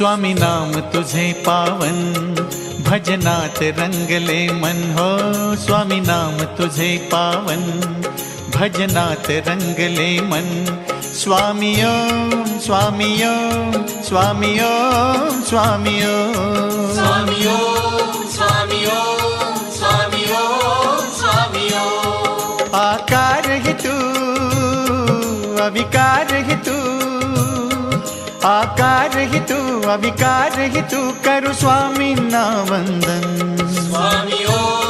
स्वामी नाम तुझे पावन, भजनात रंगले मन हो। स्वामी नाम तुझे पावन, भजनात रंगले मन। स्वामी ओम स्वामी ओम स्वामी ओम स्वामी ओम स्वामी ओम स्वामी ओम स्वामी ओम स्वामी ओम। आकार ही तू अविकार ही तू, आकार ही तू अविकार ही तू, करु स्वामी ना वंदन। स्वामी ओम